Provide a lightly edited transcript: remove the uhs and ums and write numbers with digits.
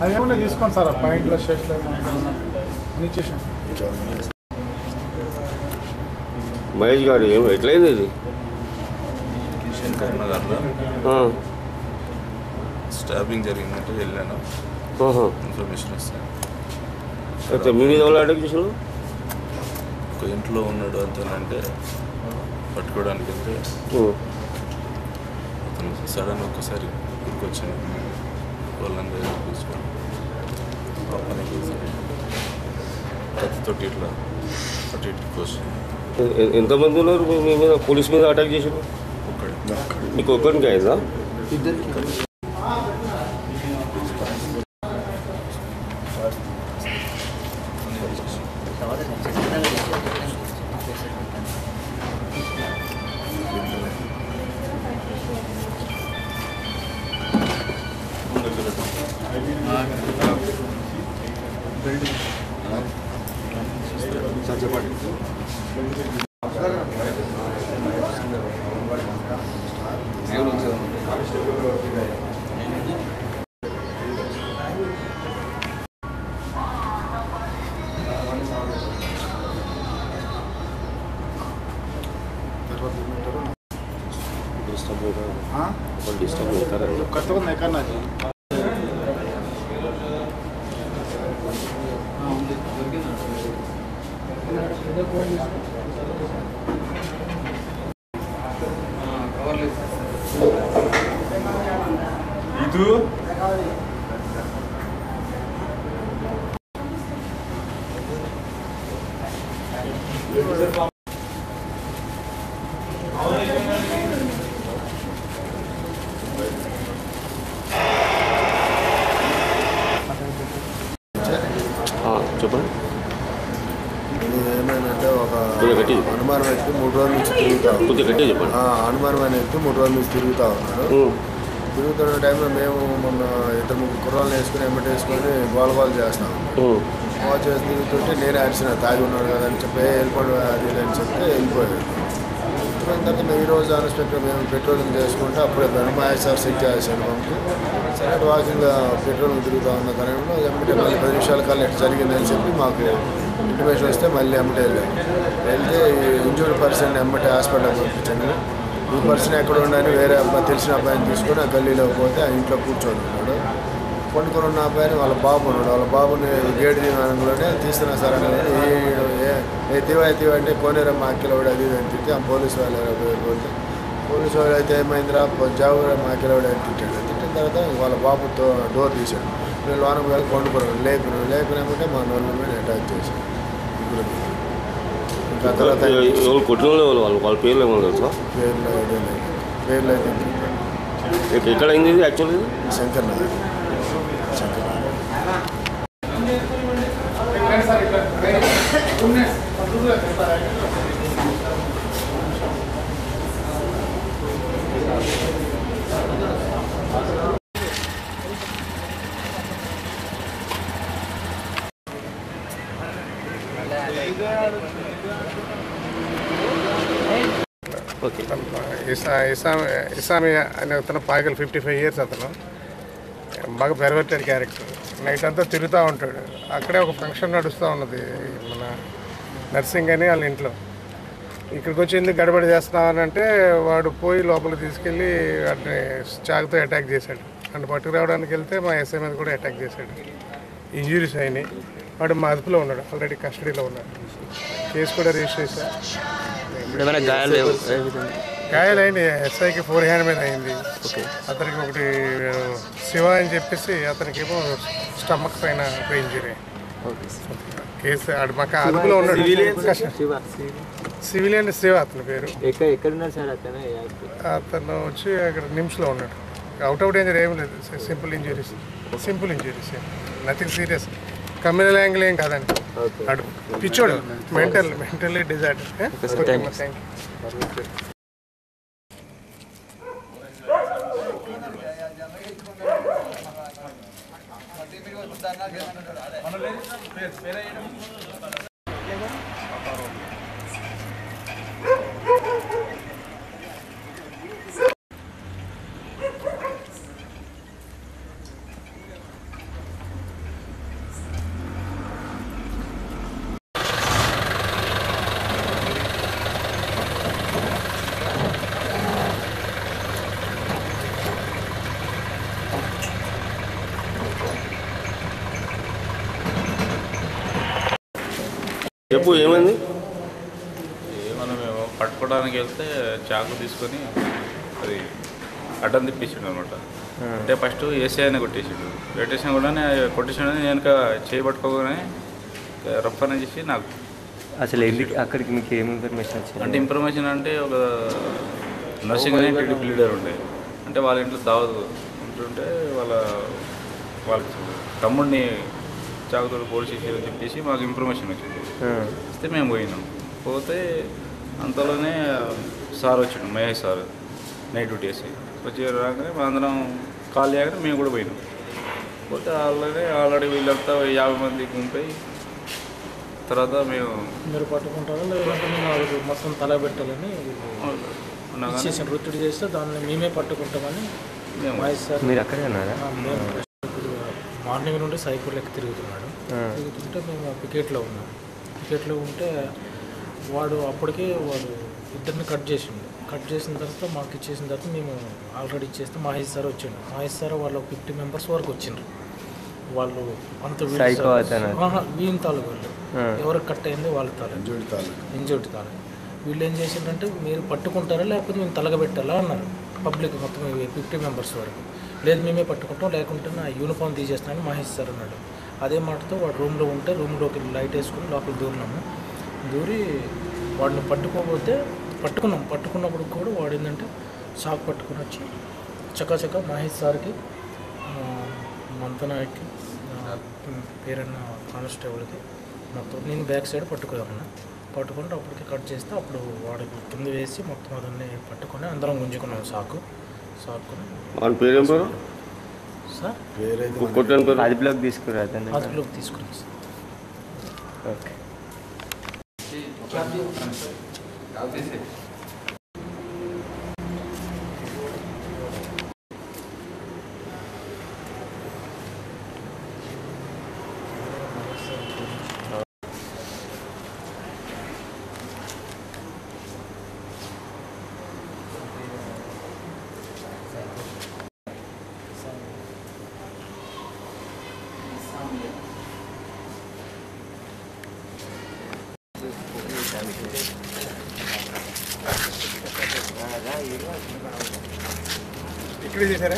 అది ఏమన్నా తీసుకోండి సార్ పాయింట్లో షర్ట్లో ఇచ్చేసాం. మహేష్ గారు ఎట్లయింది ఇది? కరీంనగర్లో స్టాబింగ్ జరిగిందంటే వెళ్ళాను, ఇన్ఫర్మేషన్ వస్తాను. అయితే మీ మీద వాళ్ళు అటాక్ చేసారు? ఒక ఇంట్లో ఉన్నాడు అంతేనంటే పట్టుకోవడానికి వెళ్తే అతను సడన్ ఒక్కసారి ఉరికొచ్చాను. వాళ్ళందరూ తీసుకొని కత్తితోటి ఇట్లా అటు ఇటు కోసం. ఎంతమంది ఉన్నారు మీ మీద? పోలీస్ మీద అటాక్ చేసారు? ఒక్కడే. మీకు ఒక్కరికి అయిందా? ఇద్దరికి. చెప్పండి. ఏమైందంటే ఒక అనుమానం వ్యక్తి 3 రోజుల నుంచి తిరుగుతా అనుమానమైన వ్యక్తి 3 రోజుల నుంచి తిరుగుతూ ఉన్నాడు. తిరుగుతున్న టైంలో మేము మొన్న 2-3 కుర్రాలను వేసుకుని ఎమ్మటి వేసుకొని గోల చేస్తాము. గోల చేసి తిరుగుతుంటే నేను అరిచిన తాగి ఉన్నాడు కదా అని చెప్పి వెళ్ళిపోయి అది అని చెప్తే వెళ్ళిపోయాడు. వెళ్ళిపోయిన తర్వాత మేము ఈరోజు అన్ఎక్స్పెక్టెడ్ మేము పెట్రోలింగ్ చేసుకుంటే అప్పుడే బ్రహ్మాసార్ సెట్ చేసాను. మనకు సరే వాకింగ్ పెట్రోలింగ్ తిరుగుతూ ఉన్న తరంలో ఎమ్మటే మళ్ళీ 10 నిమిషాల కాలం ఎట్లా జరిగిందని చెప్పి మాకు ఇంటిమేషన్ వస్తే మళ్ళీ ఎమ్మటే వెళ్తే ఇంజూర్డ్ పర్సన్ ఎమ్మటే హాస్పిటల్కి పంపించాను. ఈ పర్సన్ ఎక్కడ ఉండని వేరే అబ్బాయి తెలిసిన అబ్బాయిని తీసుకొని ఆ గల్లీలో పోతే ఆ ఇంట్లో కూర్చొని ఉన్నాడు. పండుకొని ఉన్న అబ్బాయిని వాళ్ళ బాబు ఉన్నాడు. వాళ్ళ బాబుని గేట్ దిగానంలోనే తీస్తున్నా సార్ అని ఎత్తివా అంటే కోనేరమ్మ అక్కిలవాడు అది అని తిట్టి ఆ పోలీసు వాళ్ళు పోతే పోలీసు వాళ్ళు అయితే ఏమైందిరా జావురమ్మ అక్కిలవాడు అని తిట్టాడు. తిట్టిన తర్వాత వాళ్ళ బాబుతో డోర్ తీశాడు. నేను లోనకు వెళ్ళి కొండుకున్నాను. లేపినామంటే మా నోళ్ళ మీద అటాక్ చేశాను. ఇంకా తర్వాత వాళ్ళ పేర్లు ఏమో తెలుసా? పేర్లు అయితే ఎక్కడ అయింది ఇది యాక్చువల్లీ? శంకర్ నగర్. ఇసామి అనే అతను పాయకల్ 55 years అతను బాగా పెర్వర్టెడ్ క్యారెక్టర్. నైట్ అంతా తిరుగుతూ ఉంటాడు. అక్కడే ఒక ఫంక్షన్ నడుస్తూ ఉన్నది మన నర్సింగ్ అని వాళ్ళ ఇంట్లో. ఇక్కడికి వచ్చి ఎందుకు గడబడి చేస్తున్నామని అంటే వాడు పోయి లోపలికి తీసుకెళ్ళి వాటిని చాకుతో అటాక్ చేశాడు. అంటే పట్టుకురావడానికి వెళ్తే మా ఎస్ఐ మీద కూడా అటాక్ చేశాడు. ఇంజురీస్ అయినాయి. వాడు మా అదుపులో ఉన్నాడు, ఆల్రెడీ కస్టడీలో ఉన్నాడు. కేసు కూడా రిజిస్టర్ చేశారు. గాయాలైంది. ఎస్ఐకి 4 hand మీద అయింది. అతనికి ఒకటి శివ అని చెప్పేసి అతనికేమో స్టమక్ పైన ఇంజరీ. కేసు మాకు అదుపులో ఉన్నాడు. సివిలియన్ శివ అతని పేరు. అతను వచ్చి అక్కడ నిమ్స్లో ఉన్నాడు. అవుట్ ఆఫ్ డేంజర్ ఏమి లేదు. Simple injuries nothing serious. Communal angle ఏం కాదండి. అడు పిచ్చోడు, మెంటల్లీ డిజార్డర్. చెప్పు ఏమైంది? ఏమన్నా మేము పట్టుకోవడానికి వెళ్తే చాకు తీసుకొని అది అడ్డం తిప్పించాడు అనమాట. అంటే ఫస్ట్ ఏసీ అయినా కొట్టేసాడు. కొట్టేసిన కూడా కొట్టేసాడు. నేను చేయబట్టుకోగానే రఫ్ అని చేసి నాకు అసలు ఎందుకు అక్కడికి మీకు ఏం ఇన్ఫర్మేషన్ వచ్చింది? అంటే ఇన్ఫర్మేషన్ అంటే ఒక నర్సింగ్ అనే టీడీపీ లీడర్ ఉండే, అంటే వాళ్ళ ఇంట్లో దావదు ఉంటుంటే వాళ్ళ తమ్ముడిని చాకుతోడు పోలీస్ స్టేషన్ చెప్పేసి మాకు ఇన్ఫర్మేషన్ వచ్చింది. వస్తే మేము పోయినాం. పోతే అంతలోనే సార్ వచ్చాడు, మహేష్ సార్, నైట్ డ్యూటీ వేసి వచ్చి రాగానే మా అందరం కాల్ చేయగానే మేము కూడా పోయినాం. పోతే ఆల్రెడీ వీళ్ళంతా 50 మంది గుంపై తర్వాత మీరు పట్టుకుంటారా లేదంటే మేము మొత్తం తల పెట్టాలని చేసిన వృత్తిడి చేస్తే దాన్ని మేమే పట్టుకుంటామని మహేష్ సార్. మీరు అక్కడే ఉన్నారా? మేము మార్నింగ్ నుండి సైకిల్ ఎక్కి తిరుగుతున్నాడు. తిరుగుతుంటే మేము పికెట్లో ఉన్నాం. పికెట్లో ఉంటే వాడు ఇద్దరిని కట్ చేసిండు. కట్ చేసిన తర్వాత మాకు ఇచ్చేసిన తర్వాత మేము ఆల్రెడీ ఇచ్చేస్తే మహేష్ సార్ వచ్చిండు. మహేష్ సార్ వాళ్ళు 50 మెంబర్స్ వరకు వచ్చిండ్రు. వాళ్ళు అంత వీని తాలూకు వాళ్ళు ఎవరికి కట్ అయింది వాళ్ళ తాలూకు ఇంజోటి తాలూకు. వీళ్ళు ఏం చేసిండ్రంటే మీరు పట్టుకుంటారా లేకపోతే మేము తలగబెట్టాలా అన్నారు. పబ్లిక్ మొత్తం 50 మెంబర్స్ వరకు. లేదు మేమే పట్టుకుంటాం లేకుంటే నా యూనిఫామ్ తీసేస్తానని మహేష్ సార్ అన్నాడు. అదే మాటతో వాడు రూమ్లో ఉంటే రూమ్లోకి లైట్ వేసుకుని లోపల దూరినాము. దూరి వాడిని పట్టుకున్నప్పుడు కూడా వాడు ఏంటంటే షాక్ పట్టుకుని వచ్చి చకాచక మహేష్ సార్కి, మంతనాయకి, పేరన్న కానిస్టేబుల్కి మొత్తం నేను బ్యాక్ సైడ్ పట్టుకున్నాను. పట్టుకుంటే అప్పటికి కట్ చేస్తే అప్పుడు వాడికి కింద వేసి మొత్తం అదన్నీ పట్టుకొని అందరం గుంజుకున్నాం సాకుని. సార్ అదుపులోకి తీసుకురా అదుపులోకి తీసుకున్నాం సార్. ఓకే. ఇక్కడ చేశారా?